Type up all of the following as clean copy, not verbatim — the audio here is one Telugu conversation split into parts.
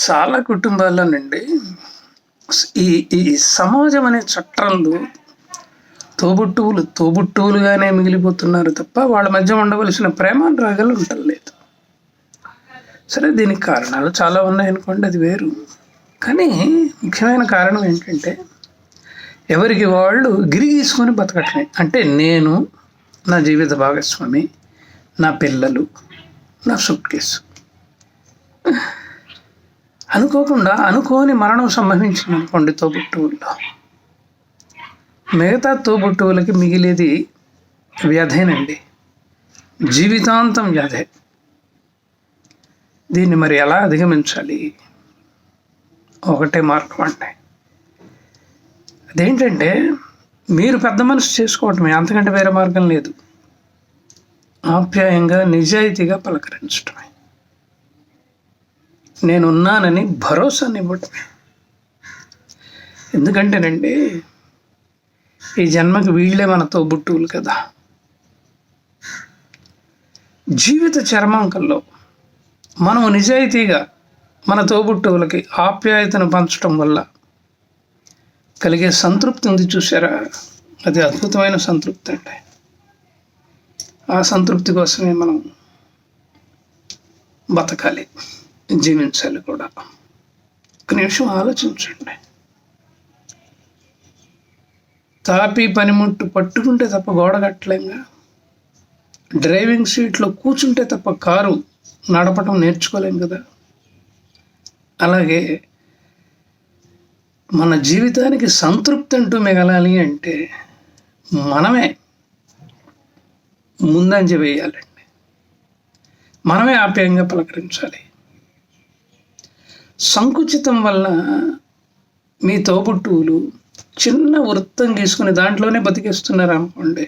చాలా కుటుంబాల్లోనండి ఈ ఈ సమాజం అనే చట్రంలో తోబుట్టువులుగానే మిగిలిపోతున్నారు తప్ప వాళ్ళ మధ్య ఉండవలసిన ప్రేమానురాగాలు ఉండలేదు. సరే, దీనికి కారణాలు చాలా ఉన్నాయనుకోండి, అది వేరు. కానీ ముఖ్యమైన కారణం ఏంటంటే ఎవరికి వాళ్ళు గిరిగీసుకొని బతకటమే. అంటే నేను, నా జీవిత భాగస్వామి, నా పిల్లలు, నా సూట్ కేసు. అనుకోకుండా అనుకోని మరణం సంభవించింది అనుకోండి తోబుట్టువుల్లో, మిగతా తోబుట్టువులకి మిగిలేది వ్యాధేనండి, జీవితాంతం వ్యాధే. దీన్ని మరి ఎలా అధిగమించాలి? ఒకటే మార్గం అండి. అదేంటంటే మీరు పెద్ద మనసు చేసుకోవటమే, అంతకంటే వేరే మార్గం లేదు. ఆప్యాయంగా నిజాయితీగా పలకరించటమే, నేనున్నానని భరోసాని ఇవ్వటమే. ఎందుకంటేనండి ఈ జన్మకి వీళ్ళే మన తోబుట్టువులు కదా. జీవిత చరమాంకంలో మనము నిజాయితీగా మన తోబుట్టువులకి ఆప్యాయతను పంచడం వల్ల కలిగే సంతృప్తి ఉంది చూసారా, అది అద్భుతమైన సంతృప్తి అండి. ఆ సంతృప్తి కోసమే మనం బతకాలి, జీవించాలి కూడా. ఒక నిమిషం ఆలోచించండి. తాపి పనిముట్టు పట్టుకుంటే తప్ప గోడ కట్టలేంగా, డ్రైవింగ్ సీట్లో కూర్చుంటే తప్ప కారు నడపటం నేర్చుకోలేం కదా. అలాగే మన జీవితానికి సంతృప్తి అంటూ మిగలాలి అంటే మనమే ముందంజ వేయాలండి, మనమే ఆప్యాయంగా పలకరించాలి. సంకుచితం వల్ల మీ తోబుట్టువులు చిన్న వృత్తం గీసుకుని దాంట్లోనే బతికేస్తున్నారు అనుకోండి,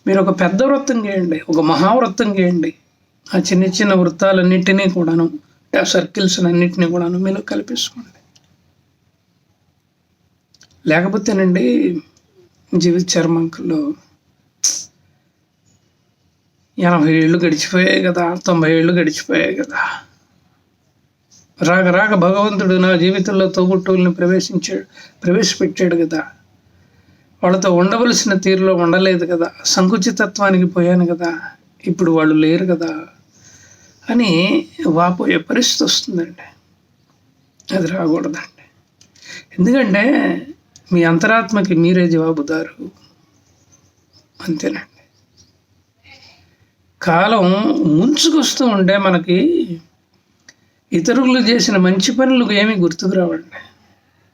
మీరు ఒక పెద్ద వృత్తం గీయండి, ఒక మహావృత్తం గీయండి. ఆ చిన్న చిన్న వృత్తాలన్నింటినీ కూడాను, ఆ సర్కిల్స్ అన్నింటినీ కూడాను మీరు కల్పించుకోండి. లేకపోతేనండి జీవిత చర్మాంకంలో 80 ఏళ్ళు గడిచిపోయాయి కదా, 90 ఏళ్ళు గడిచిపోయాయి కదా. రాక భగవంతుడు నా జీవితంలో తోబుట్టువుల్ని ప్రవేశపెట్టాడు కదా, వాళ్ళతో ఉండవలసిన తీరులో ఉండలేదు కదా, సంకుచితత్వానికి పోయాను కదా, ఇప్పుడు వాళ్ళు లేరు కదా అని వాపోయే పరిస్థితి వస్తుందండి. అది రాకూడదండి. ఎందుకంటే మీ అంతరాత్మకి మీరే జవాబుదారు. అంతేనండి. కాలం ముంచుకొస్తూ ఉంటే మనకి ఇతరులు చేసిన మంచి పనులు ఏమీ గుర్తుకు రావండి.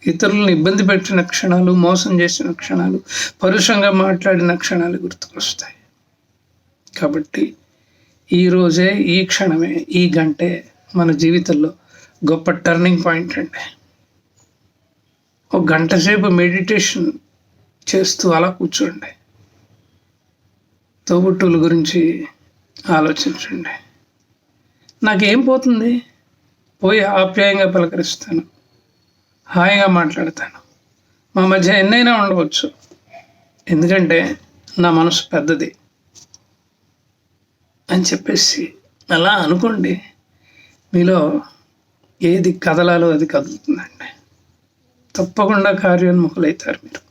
ఇతరులను ఇబ్బంది పెట్టిన క్షణాలు, మోసం చేసిన క్షణాలు, పరుషంగా మాట్లాడిన క్షణాలు గుర్తుకొస్తాయి. కాబట్టి ఈరోజే, ఈ క్షణమే, ఈ గంటే మన జీవితంలో గొప్ప టర్నింగ్ పాయింట్ అండి. ఒక గంట సేపు మెడిటేషన్ చేస్తూ అలా కూర్చోండి, తోబుట్టువుల గురించి ఆలోచించండి. నాకేం పోతుంది? పోయి ఆప్యాయంగా పలకరిస్తాను, హాయిగా మాట్లాడతాను. మా మధ్య ఎన్నైనా ఉండవచ్చు, ఎందుకంటే నా మనసు పెద్దది అని చెప్పేసి అలా అనుకోండి. మీలో ఏది కదలాలో అది కదులుతుందండి. తప్పకుండా కార్యోన్ముఖులవుతారు మీరు.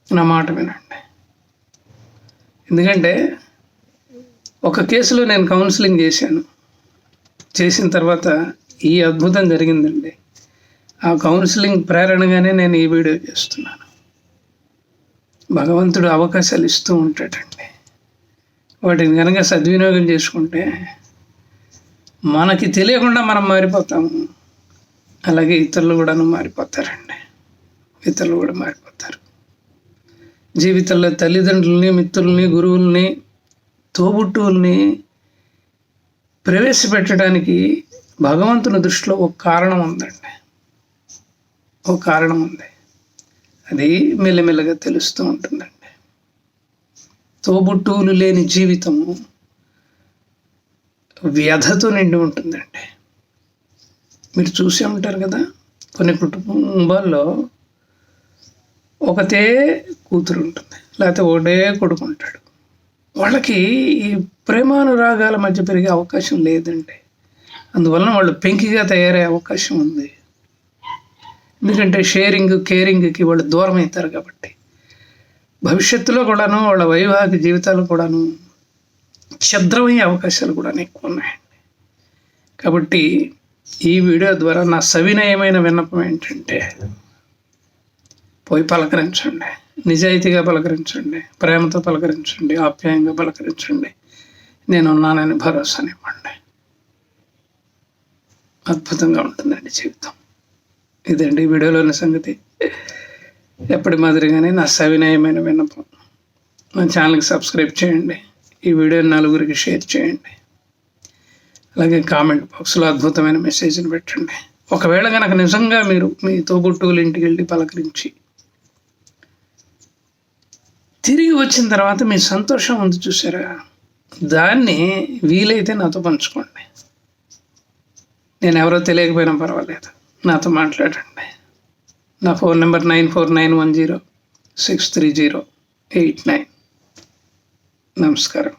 నా మాట వినండి. ఎందుకంటే ఒక కేసులో నేను కౌన్సిలింగ్ చేసిన తర్వాత ఈ అద్భుతం జరిగిందండి. ఆ కౌన్సిలింగ్ ప్రేరణగానే నేను ఈ వీడియో చేస్తున్నాను. భగవంతుడు అవకాశాలు ఇస్తూ ఉంటాడండి. వాటిని కనుక సద్వినియోగం చేసుకుంటే మనకి తెలియకుండా మనం మారిపోతాము. అలాగే ఇతరులు కూడా మారిపోతారండి. ఇతరులు కూడా మారిపోతారు. జీవితంలో తల్లిదండ్రుల్ని, మిత్రుల్ని, గురువుల్ని, తోబుట్టువుల్ని ప్రవేశపెట్టడానికి భగవంతుని దృష్టిలో ఒక కారణం ఉందండి. ఒక కారణం ఉంది. అది మెల్లమెల్లగా తెలుస్తూ ఉంటుందండి. తోబుట్టువులు లేని జీవితము వ్యధతో నిండి ఉంటుందండి. మీరు చూసే ఉంటారు కదా, కొన్ని కుటుంబాల్లో ఒకటే కూతురు ఉంటుంది, లేకపోతే ఒకటే కొడుకు ఉంటాడు. వాళ్ళకి ఈ ప్రేమానురాగాల మధ్య పెరిగే అవకాశం లేదండి. అందువలన వాళ్ళు పెంకిగా తయారయ్యే అవకాశం ఉంది. ఎందుకంటే షేరింగ్ కేరింగ్కి వాళ్ళు దూరం అవుతారు కాబట్టి. భవిష్యత్తులో కూడాను వాళ్ళ వైవాహిక జీవితాలు కూడాను ఛద్రమయ్యే అవకాశాలు కూడా ఎక్కువ ఉన్నాయండి. కాబట్టి ఈ వీడియో ద్వారా నా సవినయమైన విన్నపం ఏంటంటే, పోయి పలకరించండి, నిజాయితీగా పలకరించండి, ప్రేమతో పలకరించండి, ఆప్యాయంగా పలకరించండి, నేనున్నానని భరోసానివ్వండి. అద్భుతంగా ఉంటుందండి జీవితం. ఇదండి వీడియోలోని సంగతి. ఎప్పటి మాదిరిగానే నా సవినయమైన విన్నపం, నా ఛానల్కి సబ్స్క్రైబ్ చేయండి, ఈ వీడియోని నలుగురికి షేర్ చేయండి, అలాగే కామెంట్ బాక్స్లో అద్భుతమైన మెసేజ్ని పెట్టండి. ఒకవేళ కనుక నిజంగా మీరు మీ తోబుట్టువుల ఇంటికి వెళ్ళి పలకరించి తిరిగి వచ్చిన తర్వాత మీ సంతోషం ఉంది చూసారా, దాన్ని వీలైతే నాతో పంచుకోండి. నేను ఎవరో తెలియకపోయినా పర్వాలేదు, నాతో మాట్లాడండి. నా ఫోన్ నెంబర్ 9491063089. నమస్కారం.